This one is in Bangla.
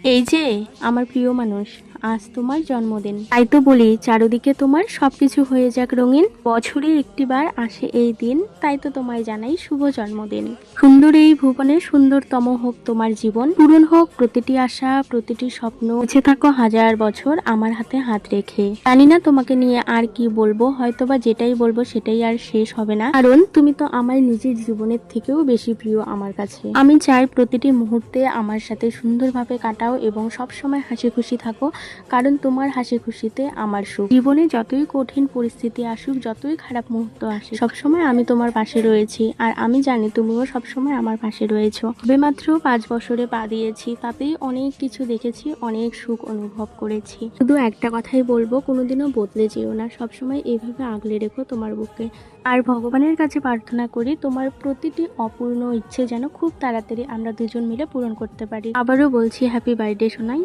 এই যে আমার প্রিয় মানুষ, আজ তোমার জন্মদিন, তাই তো বলি চারিদিকে তোমার সবকিছু হয়ে যাক রঙিন। বছরে একটিবার আসে এই দিন, তাই তো তোমায় জানাই শুভ জন্মদিন। সুন্দর এই ভুবনে সুন্দরতম হোক তোমার জীবন, পূরণ হোক প্রতিটি আশা, প্রতিটি স্বপ্ন। বেঁচে থাকো হাজার বছর আমার হাতে হাত রেখে। জানি না তোমাকে নিয়ে আর কি বলবো, হয়তোবা যেটাই বলবো সেটাই আর শেষ হবে না, কারণ তুমি তো আমার নিজের জীবনের থেকেও বেশি প্রিয় আমার কাছে। আমি চাই প্রতিটি মুহূর্তে আমার সাথে সুন্দরভাবে কাটাও এবং সব সময় হাসি খুশি থাকো, কারণ তোমার হাসি খুশিতে আমার সুখ। জীবনে যতই কঠিন পরিস্থিতি আসুক, যতই খারাপ মুহূর্ত আসে, সবসময় আমি তোমার পাশে রয়েছি, আর আমি জানি তুমিও সবসময় আমার পাশে রয়েছো। সবেমাত্র 5 বছরে পা দিয়েছি, তাতেই অনেক কিছু দেখেছি, অনেক সুখ অনুভব করেছি। শুধু একটা কথাই বলবো, কোনোদিনও বদলে যেও না, সবসময় এইভাবে আগলে রেখো তোমার বুকে। আর ভগবানের কাছে প্রার্থনা করি তোমার প্রতিটি অপূর্ণ ইচ্ছে যেন খুব তাড়াতাড়ি আমরা দুজন মিলে পূরণ করতে পারি। আবারও বলছি হ্যাপি বার্থডে সোনাই।